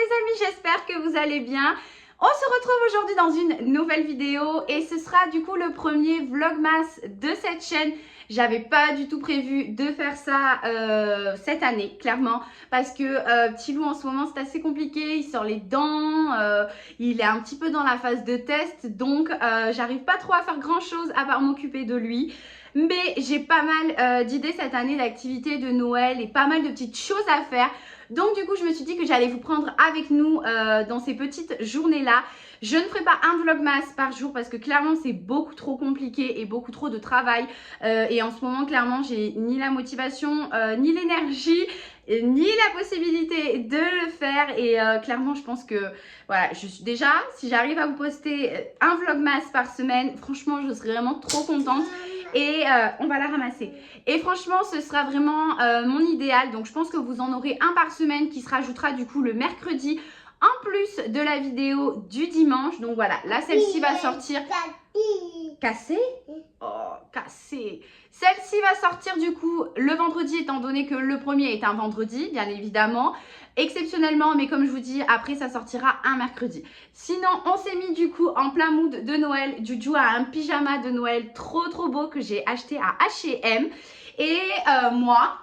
amis, j'espère que vous allez bien. On se retrouve aujourd'hui dans une nouvelle vidéo et ce sera du coup le premier vlogmas de cette chaîne. J'avais pas du tout prévu de faire ça cette année, clairement, parce que Petit Loup en ce moment c'est assez compliqué, il sort les dents, il est un petit peu dans la phase de test, donc j'arrive pas trop à faire grand chose à part m'occuper de lui. Mais j'ai pas mal d'idées cette année d'activités de Noël et pas mal de petites choses à faire. Donc du coup, je me suis dit que j'allais vous prendre avec nous dans ces petites journées-là. Je ne ferai pas un vlogmas par jour parce que clairement, c'est beaucoup trop compliqué et beaucoup trop de travail. Et en ce moment, clairement, j'ai ni la motivation, ni l'énergie, ni la possibilité de le faire. Et clairement, je pense que voilà, déjà, si j'arrive à vous poster un vlogmas par semaine, franchement, je serai vraiment trop contente. Et on va la ramasser. Et franchement, ce sera vraiment mon idéal. Donc, je pense que vous en aurez un par semaine qui se rajoutera du coup le mercredi en plus de la vidéo du dimanche. Donc, voilà. Là, celle-ci va sortir... Cassée? Oh, cassée. Celle-ci va sortir du coup le vendredi, étant donné que le premier est un vendredi, bien évidemment. Exceptionnellement, mais comme je vous dis, après ça sortira un mercredi. Sinon, on s'est mis du coup en plein mood de Noël. Juju a un pyjama de Noël trop beau que j'ai acheté à H&M. Et moi,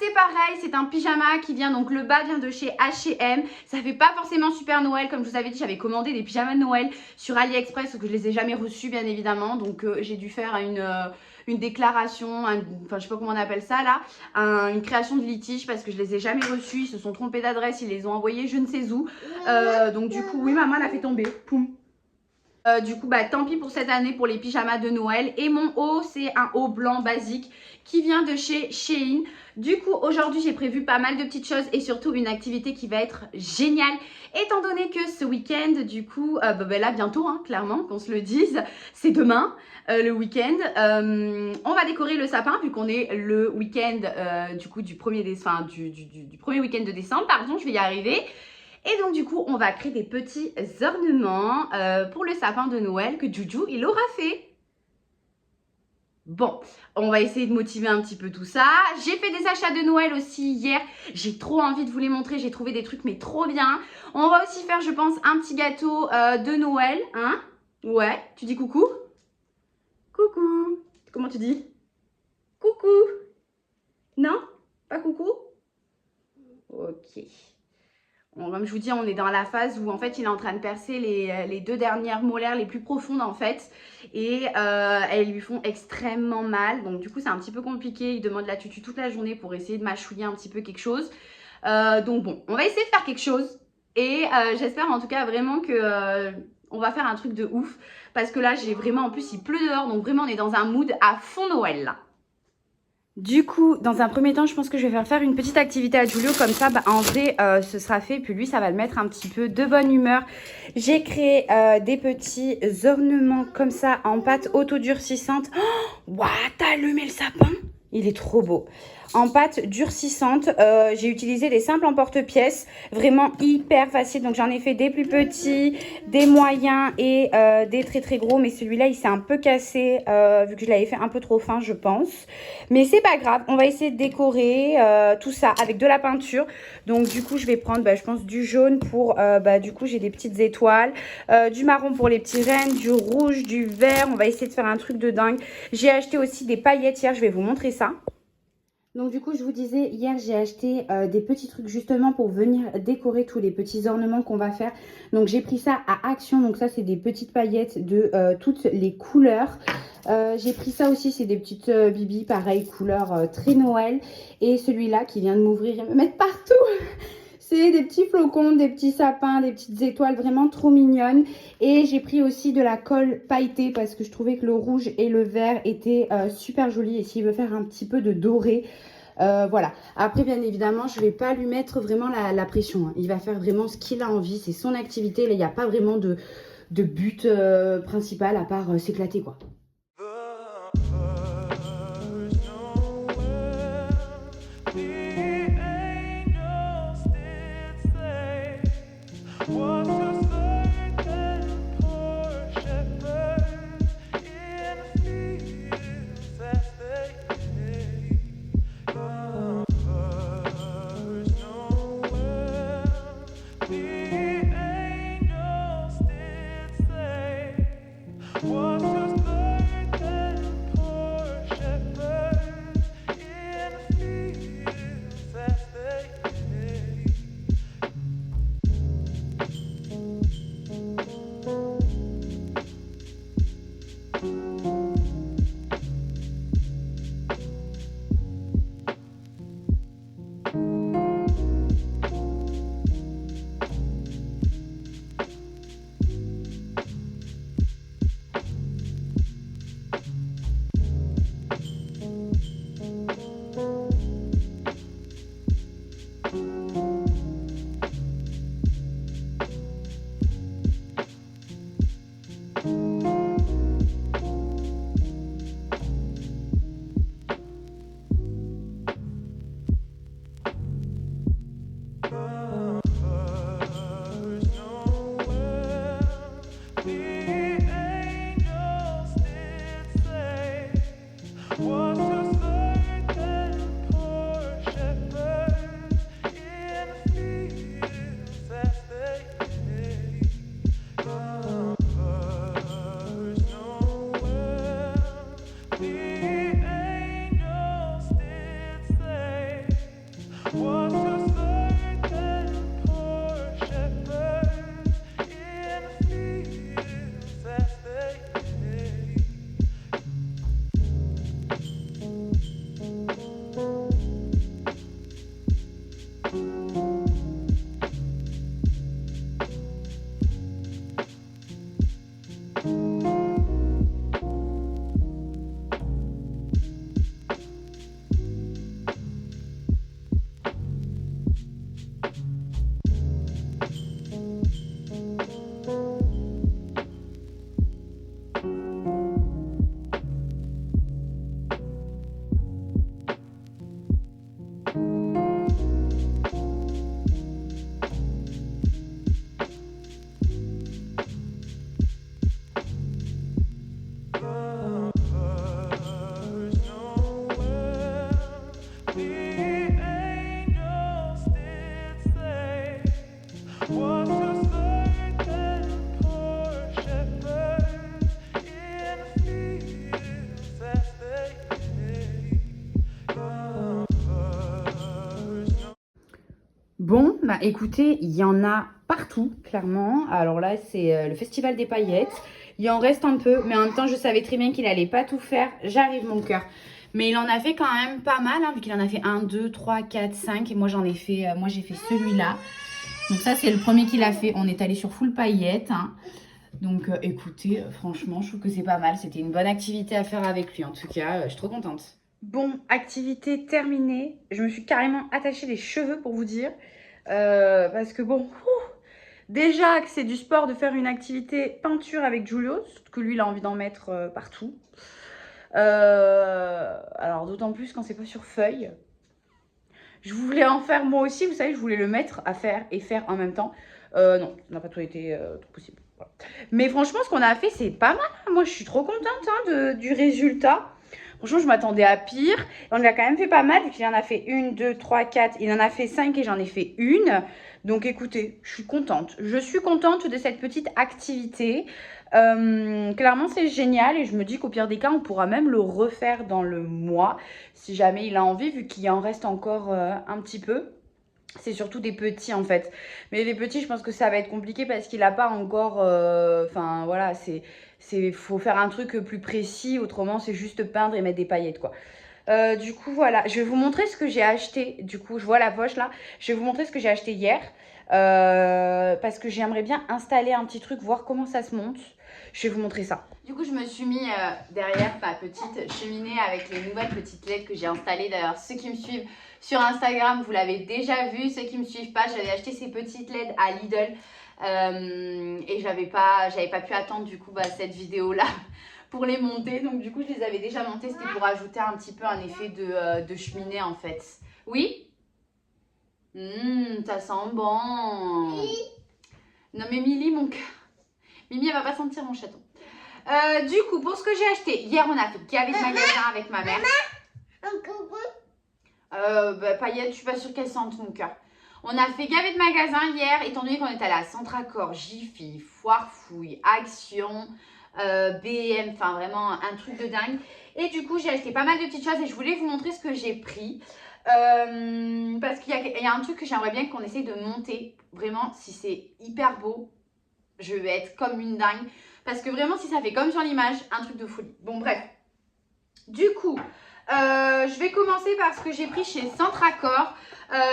c'est pareil, c'est un pyjama qui vient, donc le bas vient de chez H&M. Ça fait pas forcément super Noël, comme je vous avais dit, j'avais commandé des pyjamas de Noël sur AliExpress, sauf que je les ai jamais reçus bien évidemment. Donc j'ai dû faire une déclaration, enfin je sais pas comment on appelle ça là, une création de litige parce que je les ai jamais reçus. Ils se sont trompés d'adresse, ils les ont envoyés je ne sais où. Donc du coup, oui, maman l'a fait tomber, poum. Du coup, bah, tant pis pour cette année pour les pyjamas de Noël. Et mon haut, c'est un haut blanc basique qui vient de chez Shein. Du coup, aujourd'hui, j'ai prévu pas mal de petites choses et surtout une activité qui va être géniale. Étant donné que ce week-end, du coup, là, bientôt, hein, clairement, qu'on se le dise, c'est demain, le week-end. On va décorer le sapin vu qu'on est le week-end, du coup, du premier week-end de décembre, pardon, je vais y arriver. Et donc du coup, on va créer des petits ornements pour le sapin de Noël que Juju, il aura fait. Bon, on va essayer de motiver un petit peu tout ça. J'ai fait des achats de Noël aussi hier. J'ai trop envie de vous les montrer. J'ai trouvé des trucs mais trop bien. On va aussi faire, je pense, un petit gâteau de Noël. Hein? Ouais, tu dis coucou? Coucou. Comment tu dis? Coucou. Non? Pas coucou? Ok. Bon, comme je vous dis, on est dans la phase où en fait il est en train de percer les deux dernières molaires les plus profondes en fait. Et elles lui font extrêmement mal. Donc du coup c'est un petit peu compliqué. Il demande la tutu toute la journée pour essayer de mâchouiller un petit peu quelque chose. Donc bon, on va essayer de faire quelque chose. Et j'espère en tout cas vraiment que on va faire un truc de ouf. Parce que là j'ai vraiment, en plus il pleut dehors. Donc vraiment on est dans un mood à fond Noël là. Du coup, dans un premier temps, je pense que je vais faire une petite activité à Julio. Comme ça, bah, en vrai, ce sera fait. Puis lui, ça va le mettre un petit peu de bonne humeur. J'ai créé des petits ornements comme ça en pâte autodurcissante. Waouh, t'as allumé le sapin? Il est trop beau. En pâte durcissante, j'ai utilisé des simples emporte-pièces, vraiment hyper facile. Donc j'en ai fait des plus petits, des moyens et des très gros. Mais celui-là, il s'est un peu cassé vu que je l'avais fait un peu trop fin, je pense. Mais c'est pas grave, on va essayer de décorer tout ça avec de la peinture. Donc du coup, je vais prendre, je pense, du jaune pour, du coup, j'ai des petites étoiles, du marron pour les petits rennes, du rouge, du vert. On va essayer de faire un truc de dingue. J'ai acheté aussi des paillettes hier, je vais vous montrer ça. Donc du coup, je vous disais, hier, j'ai acheté des petits trucs justement pour venir décorer tous les petits ornements qu'on va faire. Donc j'ai pris ça à Action. Donc ça, c'est des petites paillettes de toutes les couleurs. J'ai pris ça aussi, c'est des petites bibis, pareil, couleur très Noël. Et celui-là qui vient de m'ouvrir et me mettre partout. C'est des petits flocons, des petits sapins, des petites étoiles vraiment trop mignonnes. Et j'ai pris aussi de la colle pailletée parce que je trouvais que le rouge et le vert étaient super jolis. Et s'il veut faire un petit peu de doré, voilà. Après, bien évidemment, je ne vais pas lui mettre vraiment la pression. Hein. Il va faire vraiment ce qu'il a envie. C'est son activité. Là, il n'y a pas vraiment de but principal à part s'éclater, quoi. Bon, bah écoutez, il y en a partout, clairement. Alors là, c'est le festival des paillettes. Il en reste un peu, mais en même temps, je savais très bien qu'il allait pas tout faire. J'arrive, mon cœur. Mais il en a fait quand même pas mal, hein, vu qu'il en a fait 1, 2, 3, 4, 5. Et moi, j'en ai fait, moi j'ai fait celui-là. Donc ça, c'est le premier qu'il a fait. On est allé sur full paillettes. Hein. Donc écoutez, franchement, je trouve que c'est pas mal. C'était une bonne activité à faire avec lui. En tout cas, je suis trop contente. Bon, activité terminée. Je me suis carrément attachée les cheveux pour vous dire. Parce que bon, déjà que c'est du sport de faire une activité peinture avec Julius, que lui il a envie d'en mettre partout. Alors d'autant plus quand c'est pas sur feuille. Je voulais en faire moi aussi, vous savez, je voulais le mettre à faire et faire en même temps. Non, ça n'a pas tout été possible. Voilà. Mais franchement, ce qu'on a fait, c'est pas mal. Moi, je suis trop contente hein, du résultat. Franchement, je m'attendais à pire. On l'a quand même fait pas mal, vu qu'il en a fait 1, 2, 3, 4. Il en a fait 5 et j'en ai fait une. Donc, écoutez, je suis contente. Je suis contente de cette petite activité. Clairement, c'est génial. Et je me dis qu'au pire des cas, on pourra même le refaire dans le mois. Si jamais il a envie, vu qu'il en reste encore un petit peu. C'est surtout des petits en fait. Mais les petits, je pense que ça va être compliqué parce qu'il n'a pas encore... Enfin, voilà, faut faire un truc plus précis. Autrement, c'est juste peindre et mettre des paillettes, quoi. Du coup, voilà. Je vais vous montrer ce que j'ai acheté. Du coup, je vois la poche, là. Je vais vous montrer ce que j'ai acheté hier. Parce que j'aimerais bien installer un petit truc, voir comment ça se monte. Je vais vous montrer ça. Du coup, je me suis mis derrière ma petite cheminée avec les nouvelles petites LED que j'ai installées. D'ailleurs, ceux qui me suivent sur Instagram, vous l'avez déjà vu. Ceux qui ne me suivent pas, j'avais acheté ces petites LED à Lidl. Et j'avais pas pu attendre du coup cette vidéo-là pour les monter. Donc du coup, je les avais déjà montées. C'était pour ajouter un petit peu un effet de cheminée en fait. Oui? Ça sent bon. Non mais Mimi, mon cœur. Mimi, elle va pas sentir mon chaton. Du coup, pour ce que j'ai acheté, hier on a fait gavé de magasin avec ma mère. Paillettes, je suis pas sûre qu'elle sente mon cœur. On a fait gavé de magasin hier, étant donné qu'on est allé à Centracor, Jiffy, Foire Fouille, Action, BM, enfin vraiment un truc de dingue. Et du coup, j'ai acheté pas mal de petites choses et je voulais vous montrer ce que j'ai pris. Parce qu'il y a un truc que j'aimerais bien qu'on essaye de monter. Vraiment, si c'est hyper beau, je vais être comme une dingue. Parce que vraiment, si ça fait comme sur l'image, un truc de folie. Bon, bref. Du coup, je vais commencer par ce que j'ai pris chez Centracor.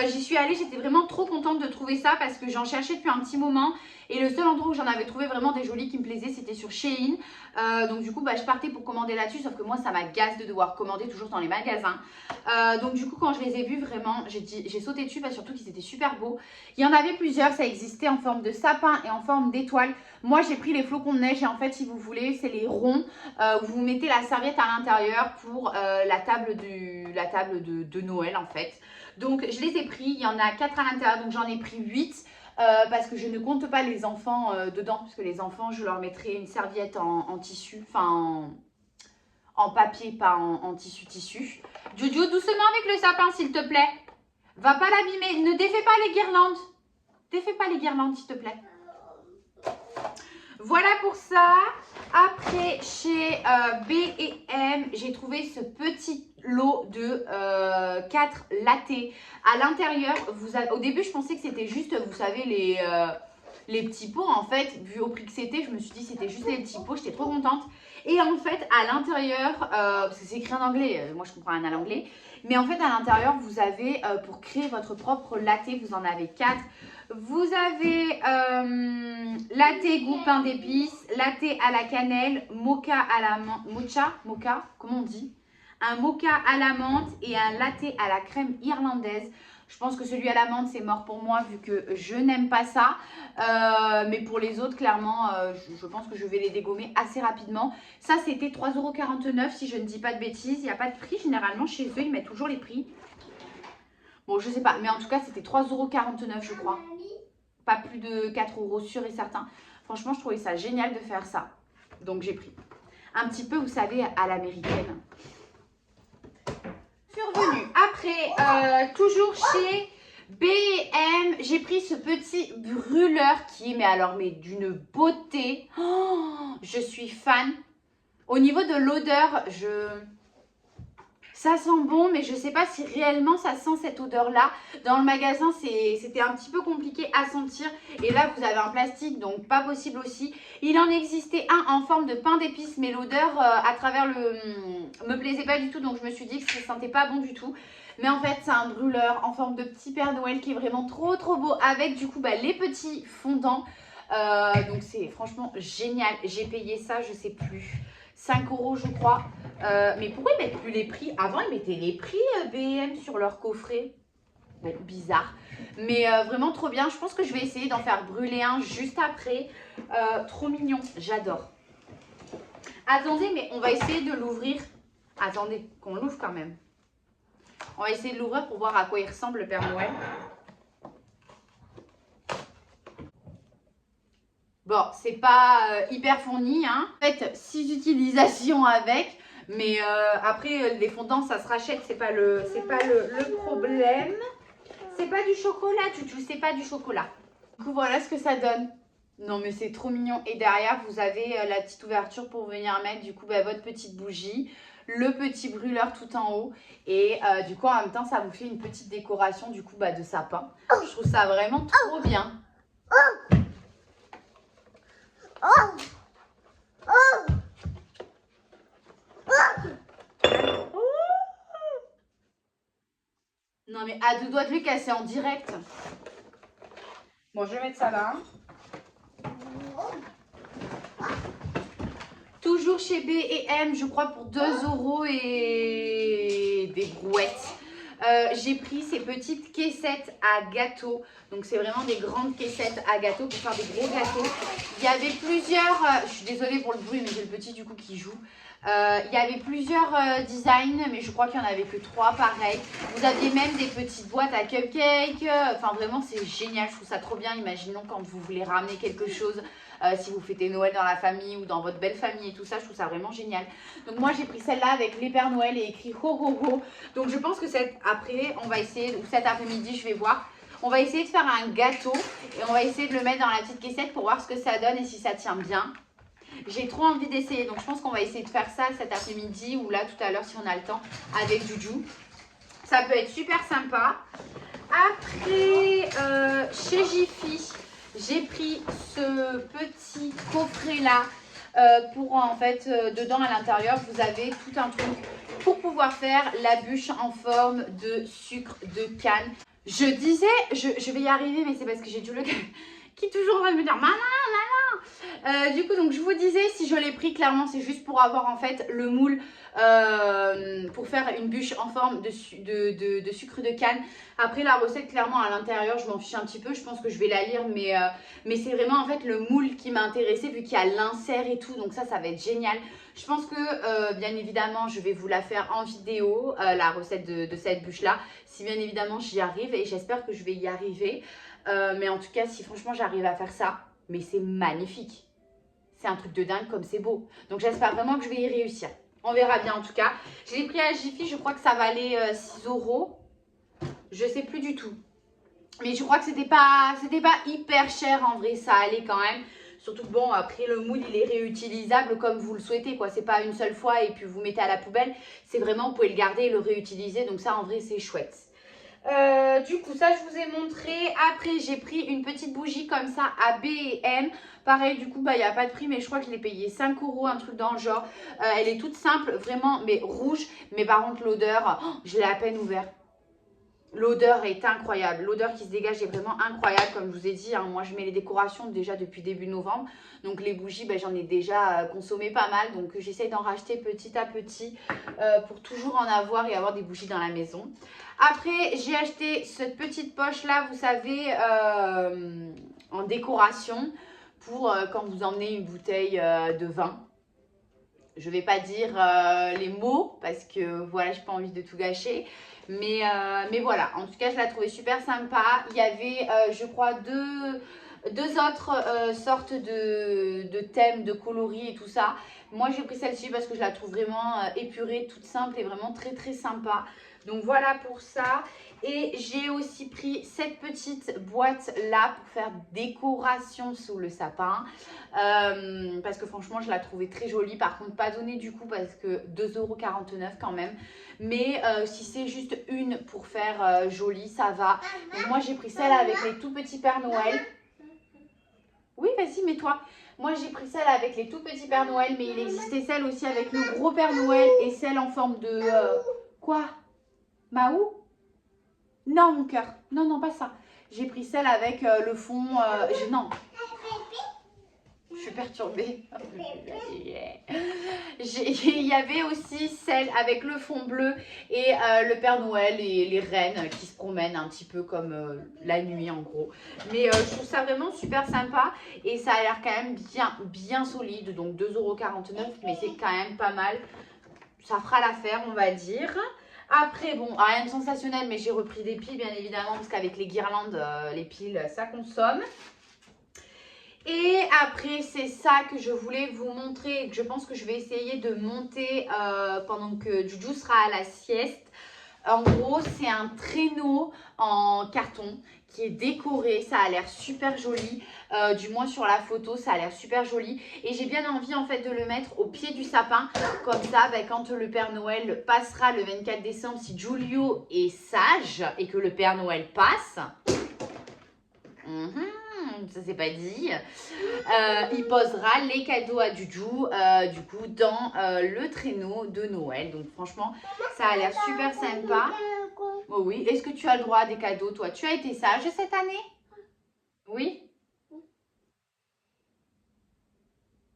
J'y suis allée, j'étais vraiment trop contente de trouver ça parce que j'en cherchais depuis un petit moment. Et le seul endroit où j'en avais trouvé vraiment des jolis qui me plaisaient, c'était sur Shein. Donc du coup, je partais pour commander là-dessus, sauf que moi, ça m'agace de devoir commander toujours dans les magasins. Donc du coup, quand je les ai vus, vraiment, j'ai sauté dessus, surtout qu'ils étaient super beaux. Il y en avait plusieurs, ça existait en forme de sapin et en forme d'étoile. Moi, j'ai pris les flocons de neige et en fait, si vous voulez, c'est les ronds où vous mettez la serviette à l'intérieur pour la table de Noël en fait. Donc, je les ai pris. Il y en a 4 à l'intérieur, donc j'en ai pris 8. Parce que je ne compte pas les enfants dedans, parce que les enfants, je leur mettrai une serviette en tissu, enfin en papier, pas en tissu. Jojo, doucement avec le sapin, s'il te plaît. Va pas l'abîmer, ne défais pas les guirlandes. Défais pas les guirlandes, s'il te plaît. Voilà pour ça. Après, chez B&M, j'ai trouvé ce petit lot de 4 lattés. À l'intérieur, au début, je pensais que c'était juste, vous savez, les petits pots. En fait, vu au prix que c'était, je me suis dit c'était juste les petits pots. J'étais trop contente. Et en fait, à l'intérieur, parce que c'est écrit en anglais, moi je comprends rien à l'anglais. Mais en fait, à l'intérieur, vous avez, pour créer votre propre latte, vous en avez 4. Vous avez latte goût pain d'épices, latte à la cannelle, mocha à la menthe, mocha, comment on dit? Un mocha à la menthe et un latte à la crème irlandaise. Je pense que celui à la menthe, c'est mort pour moi vu que je n'aime pas ça. Mais pour les autres, clairement, je pense que je vais les dégommer assez rapidement. Ça, c'était 3,49 € si je ne dis pas de bêtises. Il n'y a pas de prix. Généralement, chez eux, ils mettent toujours les prix. Bon, je sais pas. Mais en tout cas, c'était 3,49 € je crois. Pas plus de 4 € sûr et certain. Franchement, je trouvais ça génial de faire ça. Donc, j'ai pris. Un petit peu, vous savez, à l'américaine. Survenue. Après, toujours chez B&M, j'ai pris ce petit brûleur qui est, mais d'une beauté. Oh, je suis fan. Au niveau de l'odeur, ça sent bon, mais je ne sais pas si réellement ça sent cette odeur-là. Dans le magasin, c'était un petit peu compliqué à sentir. Et là, vous avez un plastique, donc pas possible aussi. Il en existait un en forme de pain d'épices, mais l'odeur à travers me plaisait pas du tout. Donc je me suis dit que ça ne sentait pas bon du tout. Mais en fait, c'est un brûleur en forme de petit Père Noël qui est vraiment trop trop beau. Avec du coup les petits fondants. Donc c'est franchement génial. J'ai payé ça, je sais plus, 5 € je crois. Mais pourquoi ils mettent plus les prix? Avant, ils mettaient les prix B&M sur leur coffret. Bon, bizarre. Mais vraiment trop bien. Je pense que je vais essayer d'en faire brûler un juste après. Trop mignon. J'adore. Attendez, mais on va essayer de l'ouvrir. Attendez, qu'on l'ouvre quand même. On va essayer de l'ouvrir pour voir à quoi il ressemble le Père Noël. Bon, c'est pas hyper fourni, hein. En fait, 6 utilisations avec. Mais après, les fondants, ça se rachète, c'est pas le problème. C'est pas du chocolat, Tutu, c'est pas du chocolat. Du coup, voilà ce que ça donne. Non, mais c'est trop mignon. Et derrière, vous avez la petite ouverture pour venir mettre du coup votre petite bougie, le petit brûleur tout en haut. Et du coup, en même temps, ça vous fait une petite décoration du coup de sapin. Je trouve ça vraiment trop bien. Non mais à deux doigts de lui casser en direct. Bon, je vais mettre ça là. Toujours chez B&M, je crois pour 2 € et des brouettes. J'ai pris ces petites caissettes à gâteaux. Donc c'est vraiment des grandes caissettes à gâteaux pour faire des gros gâteaux. Il y avait plusieurs, je suis désolée pour le bruit mais j'ai le petit du coup qui joue. Il y avait plusieurs designs, mais je crois qu'il n'y en avait que 3 pareil. Vous aviez même des petites boîtes à cupcakes. Enfin vraiment c'est génial, je trouve ça trop bien. Imaginons quand vous voulez ramener quelque chose, si vous fêtez Noël dans la famille ou dans votre belle famille et tout ça, je trouve ça vraiment génial. Donc moi j'ai pris celle-là avec les Pères Noël et écrit ho ho ho. Donc je pense que après on va essayer, ou cet après-midi je vais voir. On va essayer de faire un gâteau et on va essayer de le mettre dans la petite caissette pour voir ce que ça donne et si ça tient bien. J'ai trop envie d'essayer, donc je pense qu'on va essayer de faire ça cet après-midi ou là tout à l'heure si on a le temps avec Juju. Ça peut être super sympa. Après, chez Jiffy, j'ai pris ce petit coffret là pour en fait, dedans à l'intérieur, vous avez tout un truc pour pouvoir faire la bûche en forme de sucre de canne. Je disais, je vais y arriver, mais c'est parce que j'ai Jules qui est toujours en train de me dire maman, maman. Du coup, donc je vous disais, si je l'ai pris, clairement, c'est juste pour avoir en fait le moule pour faire une bûche en forme de sucre de canne. Après, la recette, clairement, à l'intérieur, je m'en fiche un petit peu. Je pense que je vais la lire, mais c'est vraiment en fait le moule qui m'a intéressée vu qu'il y a l'insert et tout. Donc ça va être génial. Je pense que, bien évidemment, je vais vous la faire en vidéo, la recette de cette bûche-là. Si bien évidemment, j'y arrive et j'espère que je vais y arriver. Mais en tout cas, si franchement, j'arrive à faire ça, mais c'est magnifique. C'est un truc de dingue comme c'est beau. Donc, j'espère vraiment que je vais y réussir. On verra bien en tout cas. Je l'ai pris à Jiffy, je crois que ça valait 6 €. Je sais plus du tout. Mais je crois que c'était pas hyper cher en vrai, ça allait quand même. Surtout que bon, après le moule il est réutilisable comme vous le souhaitez quoi. C'est pas une seule fois et puis vous mettez à la poubelle. C'est vraiment, vous pouvez le garder et le réutiliser. Donc ça en vrai c'est chouette. Du coup ça je vous ai montré. Après j'ai pris une petite bougie comme ça à B&M. Pareil du coup bah il n'y a pas de prix mais je crois que je l'ai payé 5 €, un truc dans le genre. Elle est toute simple vraiment mais rouge. Mais par contre l'odeur, je l'ai à peine ouvert. L'odeur est incroyable, l'odeur qui se dégage est vraiment incroyable. Comme je vous ai dit, hein, moi je mets les décorations déjà depuis début novembre. Donc les bougies, ben, j'en ai déjà consommé pas mal. Donc j'essaye d'en racheter petit à petit pour toujours en avoir et avoir des bougies dans la maison. Après j'ai acheté cette petite poche là, vous savez, en décoration pour quand vous emmenez une bouteille de vin. Je ne vais pas dire les mots parce que voilà, j'ai pas envie de tout gâcher. Mais voilà, en tout cas, je la trouvais super sympa. Il y avait, je crois, deux autres sortes de thèmes, de coloris et tout ça. Moi, j'ai pris celle-ci parce que je la trouve vraiment épurée, toute simple et vraiment très très sympa. Donc voilà pour ça. Et j'ai aussi pris cette petite boîte là pour faire décoration sous le sapin. Parce que franchement je la trouvais très jolie. Par contre pas donnée du coup parce que 2,49 € quand même. Mais si c'est juste une pour faire jolie ça va. Donc moi j'ai pris celle avec les tout petits Pères Noël. Oui vas-y mets-toi. Moi j'ai pris celle avec les tout petits Pères Noël. Mais il existait celle aussi avec le gros Père Noël et celle en forme de... Quoi Mahou? Non mon cœur, non non pas ça. J'ai pris celle avec le fond, non. Je suis perturbée. Il y avait aussi celle avec le fond bleu et le Père Noël et les reines qui se promènent un petit peu comme la nuit en gros. Mais je trouve ça vraiment super sympa et ça a l'air quand même bien solide. Donc 2,49 €, mais c'est quand même pas mal. Ça fera l'affaire on va dire. Après, bon, rien de sensationnel, mais j'ai repris des piles, bien évidemment, parce qu'avec les guirlandes, les piles, ça consomme. Et après, c'est ça que je voulais vous montrer, et que je pense que je vais essayer de monter pendant que Juju sera à la sieste. En gros, c'est un traîneau en carton qui est décoré. Ça a l'air super joli. Du moins sur la photo, ça a l'air super joli. Et j'ai bien envie en fait de le mettre au pied du sapin. Comme ça, ben, quand le Père Noël passera le 24 décembre, si Giulio est sage et que le Père Noël passe... ça c'est pas dit. Il posera les cadeaux à Juju du coup dans le traîneau de Noël. Donc franchement ça a l'air super sympa. Oh oui, est-ce que tu as le droit à des cadeaux toi? Tu as été sage cette année? Oui?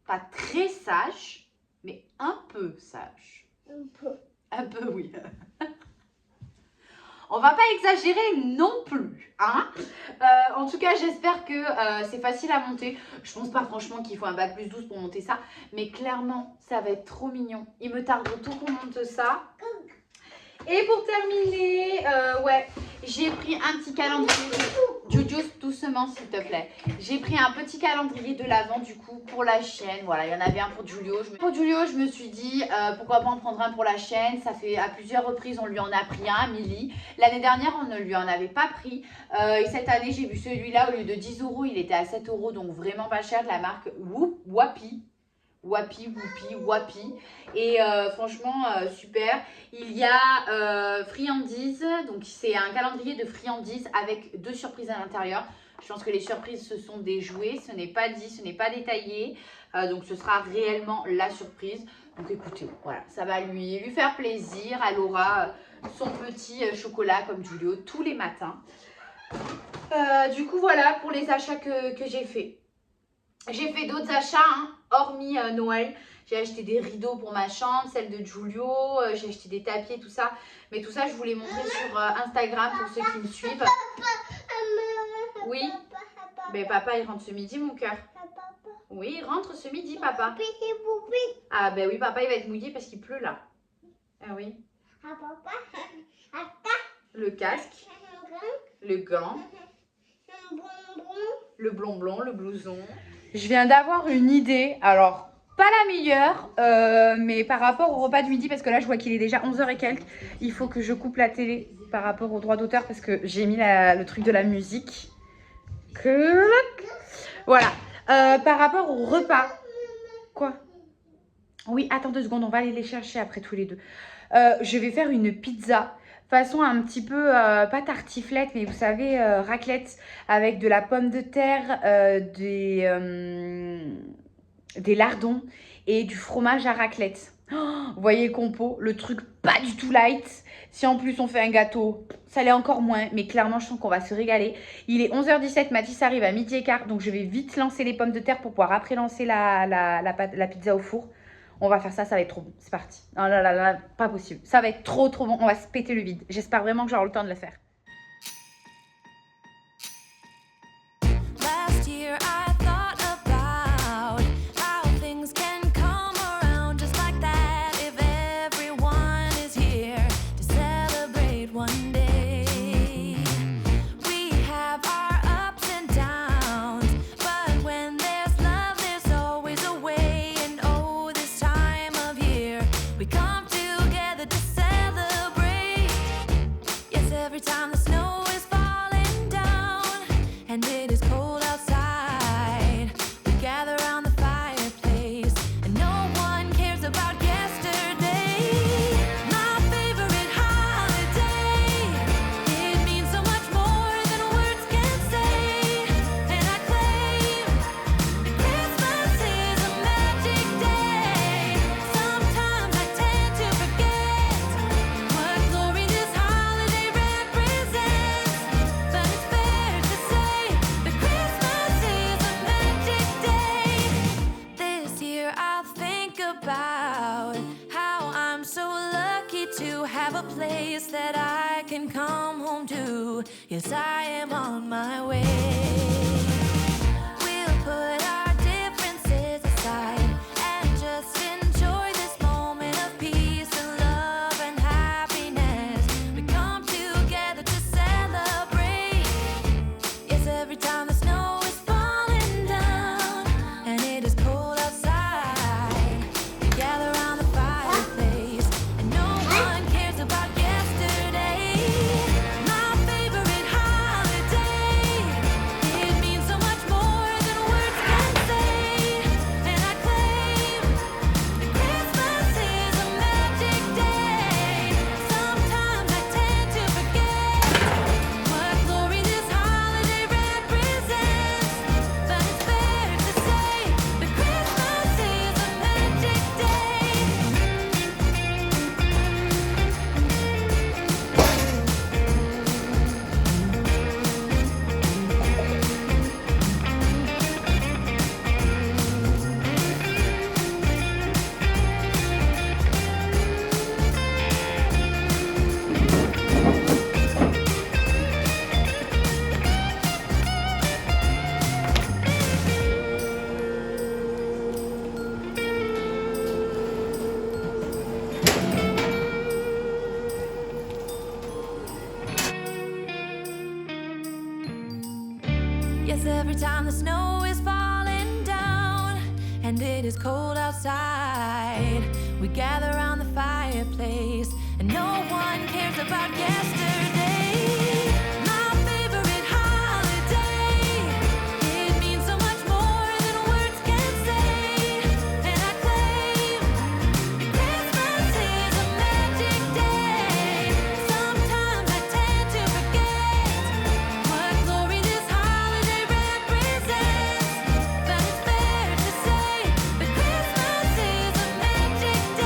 Pas très sage, mais un peu sage. Un peu oui. On va pas exagérer non plus, hein. En tout cas, j'espère que c'est facile à monter. Je pense pas franchement qu'il faut un bac plus 12 pour monter ça. Mais clairement, ça va être trop mignon. Il me tarde tout qu'on monte ça. Et pour terminer, ouais, j'ai pris un petit calendrier. Jojo, doucement s'il te plaît. J'ai pris un petit calendrier de l'Avent du coup pour la chienne. Voilà, il y en avait un pour Giulio. Pour Giulio, je me suis dit pourquoi pas en prendre un pour la chienne. Ça fait à plusieurs reprises, on lui en a pris un, Milly. L'année dernière, on ne lui en avait pas pris. Et cette année, j'ai vu celui-là, au lieu de 10 €, il était à 7 €. Donc vraiment pas cher, de la marque Wapi. Wapi. Et franchement, super. Il y a friandises. Donc, c'est un calendrier de friandises avec 2 surprises à l'intérieur. Je pense que les surprises, ce sont des jouets. Ce n'est pas dit, ce n'est pas détaillé. Donc, ce sera réellement la surprise. Donc, écoutez, voilà. Ça va lui faire plaisir. Elle aura son petit chocolat comme Giulio tous les matins. Du coup, voilà pour les achats que j'ai fait. J'ai fait d'autres achats, hein, hormis Noël. J'ai acheté des rideaux pour ma chambre, celle de Giulio. J'ai acheté des tapis et tout ça. Mais tout ça, je vous l'ai montré sur Instagram pour ceux qui me suivent. Oui. Mais papa, il rentre ce midi, mon cœur. Oui, il rentre ce midi, papa. Ah ben oui, papa, il va être mouillé parce qu'il pleut là. Ah oui. Le casque. Le gant. Le bonbon, le blouson. Je viens d'avoir une idée, alors pas la meilleure, mais par rapport au repas de midi, parce que là je vois qu'il est déjà 11 h et quelques, il faut que je coupe la télé par rapport au droit d'auteur parce que j'ai mis le truc de la musique. Voilà, Par rapport au repas. Quoi? Oui, attends 2 secondes, on va aller les chercher après tous les deux. Je vais faire une pizza façon un petit peu, pas tartiflette, mais vous savez, raclette avec de la pomme de terre, des lardons et du fromage à raclette. Oh, vous voyez compo, le truc pas du tout light. Si en plus on fait un gâteau, ça l'est encore moins, mais clairement je sens qu'on va se régaler. Il est 11h17, Mathis arrive à 12h15, donc je vais vite lancer les pommes de terre pour pouvoir après lancer la pizza au four. On va faire ça, ça va être trop bon. C'est parti. Oh là là là, pas possible. Ça va être trop trop bon. On va se péter le vide. J'espère vraiment que j'aurai le temps de le faire. Last year I thought about how things can come around just like that if everyone is here to celebrate one day. We have our ups and downs, but when there's love there's always a way. And oh, this time of year we come together to celebrate. Yes, every time the snow is falling down and it is cold outside, we gather around the fireplace and no one cares about yesterday. My favorite holiday, it means so much more than words can say. And I claim that Christmas is a magic day. Sometimes I tend to forget what glory this holiday represents, but it's fair to say that Christmas is a magic day. This year I'll think about how I'm so lucky to have a place that I can come home to. Yes, I am on my way. We'll put our differences aside and just enjoy this moment of peace and love and happiness. We come together to celebrate. Yes, every time the snow is falling down and it is cold outside, we gather around the fireplace and no one cares about yesterday. My favorite holiday, it means so much more than words can say. And I claim that Christmas is a magic day. Sometimes I tend to forget what glory this holiday represents, but it's fair to say that Christmas is a magic day. Yes, every time the snow is falling down and it is cold outside, we gather around the fireplace and no one cares about yesterday. My favorite holiday, it means so much more than words can say. And I claim that Christmas is a magic day. Sometimes I tend to forget what glory this holiday represents, but it's fair to say that Christmas is a magic day.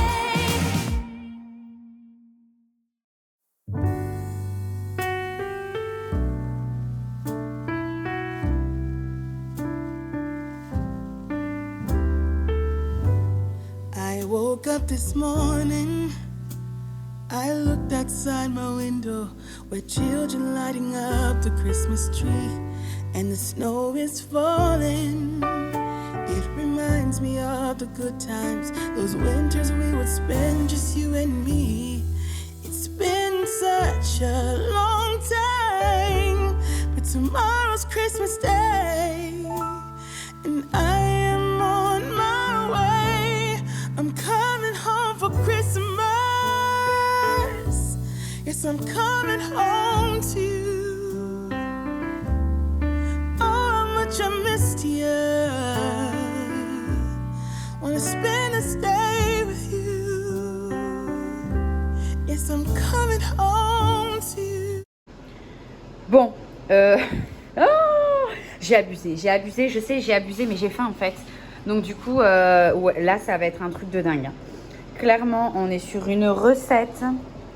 I woke up this morning, I looked outside my window where children lighting up the Christmas tree and the snow is falling. It reminds me of the good times, those winters we would spend just you and me. It's been such a long time, but tomorrow's Christmas Day and I am on my way. I'm coming home for Christmas. Yes, I'm coming home to you. Oh, how much I missed you. Bon, oh, j'ai abusé, je sais, j'ai abusé, mais j'ai faim en fait. Donc du coup, ouais, là, ça va être un truc de dingue. Clairement, on est sur une recette.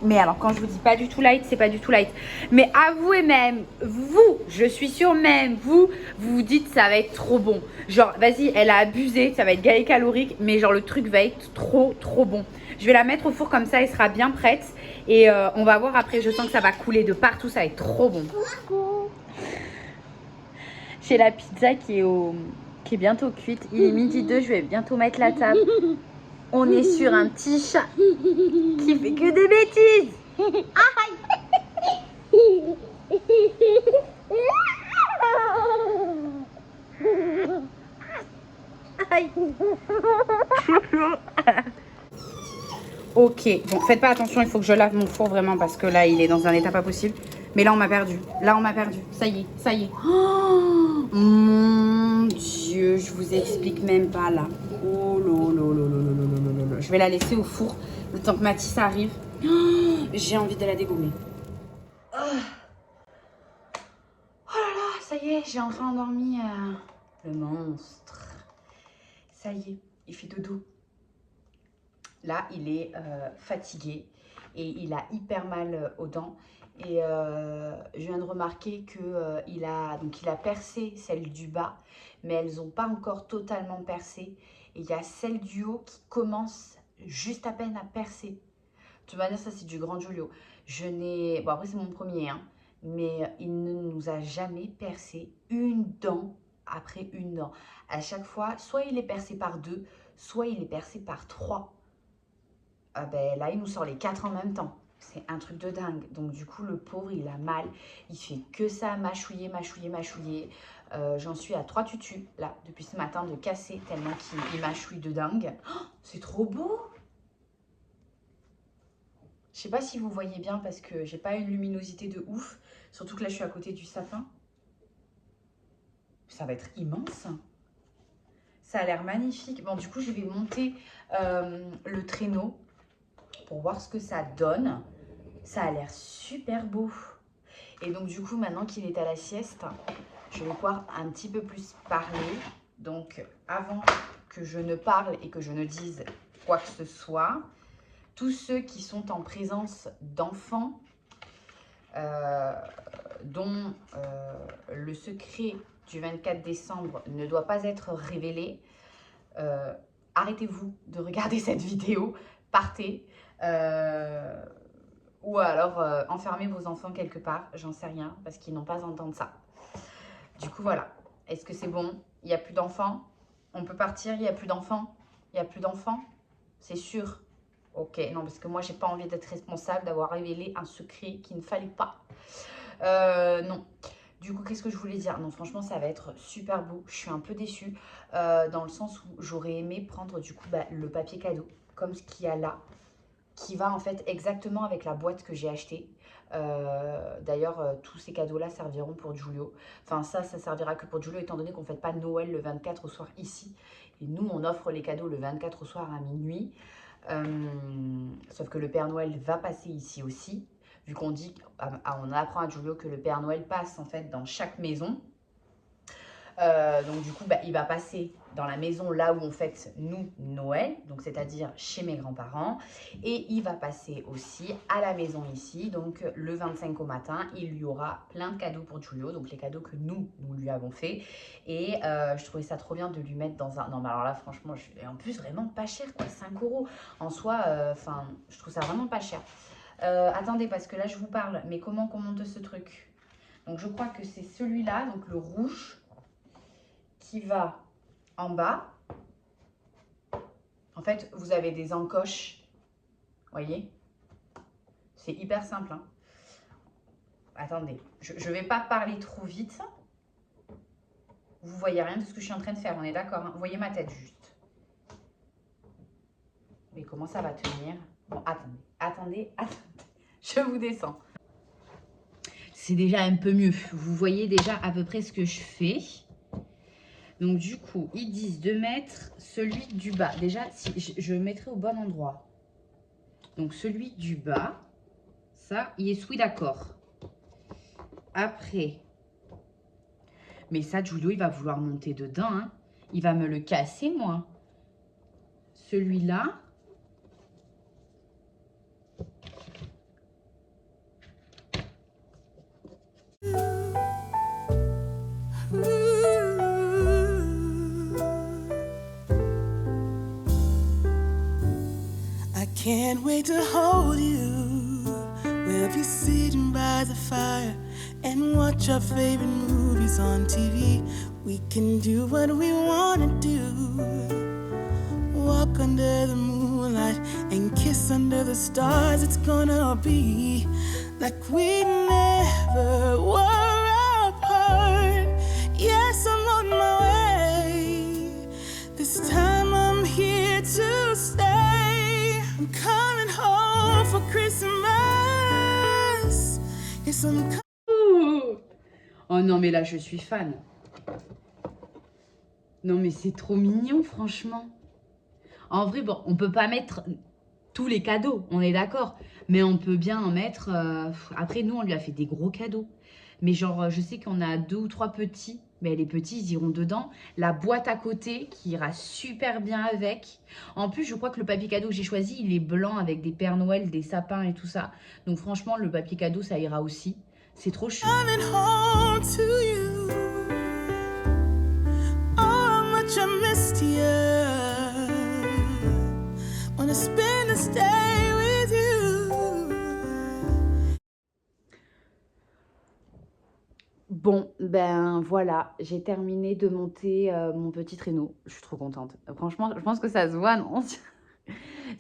Mais alors, quand je vous dis pas du tout light, c'est pas du tout light. Mais avouez même, vous, je suis sûre même, vous vous dites ça va être trop bon. Genre, vas-y, elle a abusé, ça va être gars et calorique, mais genre le truc va être trop bon. Je vais la mettre au four comme ça, elle sera bien prête. Et on va voir après, je sens que ça va couler de partout, ça va être trop bon. J'ai la pizza qui est bientôt cuite. Il est midi 2, je vais bientôt mettre la table. On est sur un petit chat qui fait que des bêtises. Aïe. Ok, bon, faites pas attention, il faut que je lave mon four vraiment parce que là, il est dans un état pas possible. Mais là, on m'a perdu. Ça y est, ça y est. Oh, mon Dieu, je vous explique même pas là. Oh lolo. Je vais la laisser au four le temps que Mathis arrive. Oh, j'ai envie de la dégommer. Oh là là, ça y est, j'ai enfin endormi le monstre. Ça y est, il fait dodo. Là, il est fatigué et il a hyper mal aux dents. Et je viens de remarquer qu'il a percé celles du bas, mais elles n'ont pas encore totalement percé. Et il y a celle du haut qui commence juste à peine à percer. De toute manière, ça c'est du grand Giulio. Bon, après c'est mon premier, hein, mais il ne nous a jamais percé une dent après une dent. À chaque fois, soit il est percé par 2, soit il est percé par 3. Ben, là, il nous sort les 4 en même temps. C'est un truc de dingue. Donc, du coup, le pauvre, il a mal. Il fait que ça, mâchouiller. J'en suis à 3 tutus, là, depuis ce matin, de casser tellement qu'il mâchouille de dingue. Oh, c'est trop beau! Je sais pas si vous voyez bien parce que j'ai pas une luminosité de ouf. Surtout que là, je suis à côté du sapin. Ça va être immense. Ça a l'air magnifique. Bon, du coup, je vais monter le traîneau pour voir ce que ça donne. Ça a l'air super beau. Et donc du coup, maintenant qu'il est à la sieste, je vais pouvoir un petit peu plus parler. Donc avant que je ne parle et que je ne dise quoi que ce soit, tous ceux qui sont en présence d'enfants dont le secret du 24 décembre ne doit pas être révélé, arrêtez-vous de regarder cette vidéo, partez. Ou alors enfermez vos enfants quelque part, j'en sais rien, parce qu'ils n'ont pas à entendre ça. Du coup, voilà. Est-ce que c'est bon? Il n'y a plus d'enfants? On peut partir? Il n'y a plus d'enfants? Il n'y a plus d'enfants? C'est sûr? Ok, non, parce que moi, j'ai pas envie d'être responsable d'avoir révélé un secret qu'il ne fallait pas. Non. Du coup, qu'est-ce que je voulais dire? Non, franchement, ça va être super beau. Je suis un peu déçue, dans le sens où j'aurais aimé prendre, du coup, le papier cadeau, comme ce qu'il y a là, qui va en fait exactement avec la boîte que j'ai achetée. D'ailleurs, tous ces cadeaux-là serviront pour Giulio. Enfin, ça servira que pour Giulio, étant donné qu'on ne fête pas Noël le 24 au soir ici. Et nous, on offre les cadeaux le 24 au soir à minuit. Sauf que le Père Noël va passer ici aussi. Vu qu'on dit, on apprend à Giulio que le Père Noël passe en fait dans chaque maison. Donc du coup, il va passer dans la maison là où on fête nous Noël, donc c'est-à-dire chez mes grands-parents, et il va passer aussi à la maison ici, donc le 25 au matin, il y aura plein de cadeaux pour Giulio, donc les cadeaux que nous lui avons fait, et je trouvais ça trop bien de lui mettre dans un... Non mais alors là franchement, en plus vraiment pas cher quoi, 5 € en soi, enfin je trouve ça vraiment pas cher. Attendez parce que là je vous parle, mais comment on monte ce truc? Donc je crois que c'est celui-là, donc le rouge, qui va en bas. En fait, vous avez des encoches. Voyez? C'est hyper simple. Hein. Attendez, je ne vais pas parler trop vite. Vous voyez rien de ce que je suis en train de faire, on est d'accord, hein? Vous voyez ma tête juste. Mais comment ça va tenir? Bon, attendez. Je vous descends. C'est déjà un peu mieux. Vous voyez déjà à peu près ce que je fais. Donc, du coup, ils disent de mettre celui du bas. Déjà, si je mettrai au bon endroit. Donc, celui du bas, ça, il est sous d'accord. après. Mais ça, Giulio, il va vouloir monter dedans. Hein. Il va me le casser, moi. Celui-là. I can't wait to hold you. We'll be sitting by the fire and watch our favorite movies on TV. We can do what we want to do. Walk under the moonlight and kiss under the stars. It's gonna be like we never were apart. Yes, I'm on my way. This time I'm here to stay. I'm coming home for Christmas. Yes, I'm Oh non, mais là, je suis fan. Non, mais c'est trop mignon, franchement. En vrai, bon, on peut pas mettre tous les cadeaux, on est d'accord. Mais on peut bien en mettre... Après, nous, on lui a fait des gros cadeaux. Mais genre, je sais qu'on a 2 ou 3 petits. Mais les petits, ils iront dedans. La boîte à côté, qui ira super bien avec. En plus, je crois que le papier cadeau que j'ai choisi, il est blanc avec des Pères Noël, des sapins et tout ça. Donc franchement, le papier cadeau, ça ira aussi. C'est trop chou. coming home to you. Oh, how much I missed you. Wanna spend this day with you. Bon, ben voilà, j'ai terminé de monter mon petit traîneau. Je suis trop contente. Franchement, je pense que ça se voit, non?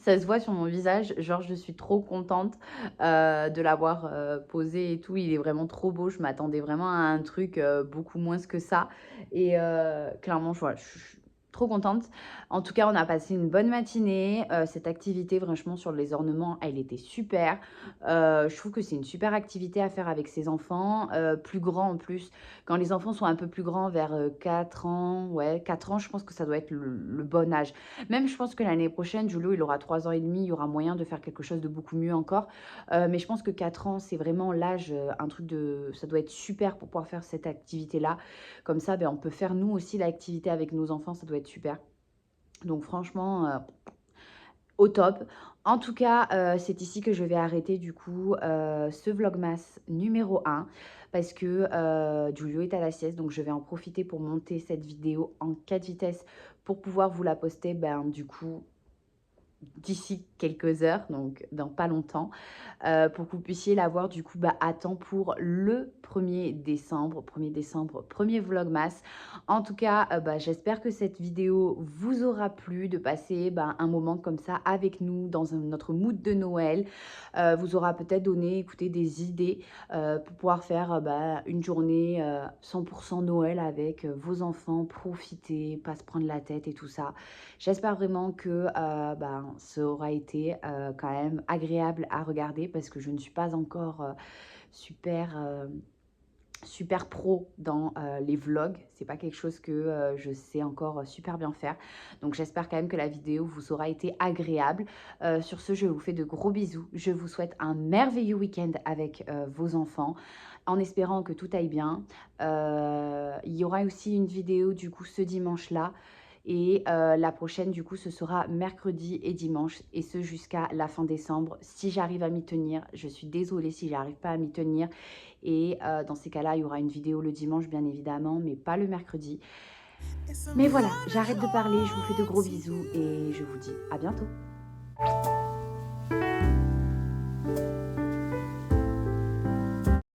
Ça se voit sur mon visage. Genre, je suis trop contente de l'avoir posé et tout. Il est vraiment trop beau. Je m'attendais vraiment à un truc beaucoup moins que ça. Et clairement, voilà, je suis trop contente. En tout cas, on a passé une bonne matinée. Cette activité, franchement, sur les ornements, elle était super. Je trouve que c'est une super activité à faire avec ses enfants, plus grands en plus. Quand les enfants sont un peu plus grands, vers 4 ans, ouais, 4 ans, je pense que ça doit être le bon âge. Même, je pense que l'année prochaine, Julio, il aura 3 ans et demi, il y aura moyen de faire quelque chose de beaucoup mieux encore. Mais je pense que 4 ans, c'est vraiment l'âge, un truc de... Ça doit être super pour pouvoir faire cette activité-là. Comme ça, ben, on peut faire nous aussi l'activité avec nos enfants, ça doit être super. Donc franchement, au top. En tout cas, c'est ici que je vais arrêter du coup ce vlogmas numéro 1 parce que Giulio est à la sieste, donc je vais en profiter pour monter cette vidéo en 4 vitesses pour pouvoir vous la poster du coup d'ici quelques heures, donc dans pas longtemps, pour que vous puissiez la voir du coup à temps pour le 1er décembre, premier vlogmas. En tout cas, j'espère que cette vidéo vous aura plu, de passer un moment comme ça avec nous dans notre mood de Noël. Vous aura peut-être donné, écoutez, des idées pour pouvoir faire une journée 100% Noël avec vos enfants, profiter, pas se prendre la tête et tout ça. J'espère vraiment que ça aura été quand même agréable à regarder parce que je ne suis pas encore super pro dans les vlogs. C'est pas quelque chose que je sais encore super bien faire. Donc j'espère quand même que la vidéo vous aura été agréable. Sur ce, je vous fais de gros bisous. Je vous souhaite un merveilleux week-end avec vos enfants, en espérant que tout aille bien. Il y aura aussi une vidéo du coup ce dimanche-là. Et la prochaine, du coup, ce sera mercredi et dimanche, et ce jusqu'à la fin décembre. Si j'arrive à m'y tenir, je suis désolée si j'arrive pas à m'y tenir. Et dans ces cas-là, il y aura une vidéo le dimanche, bien évidemment, mais pas le mercredi. Mais voilà, j'arrête de parler, je vous fais de gros bisous et je vous dis à bientôt.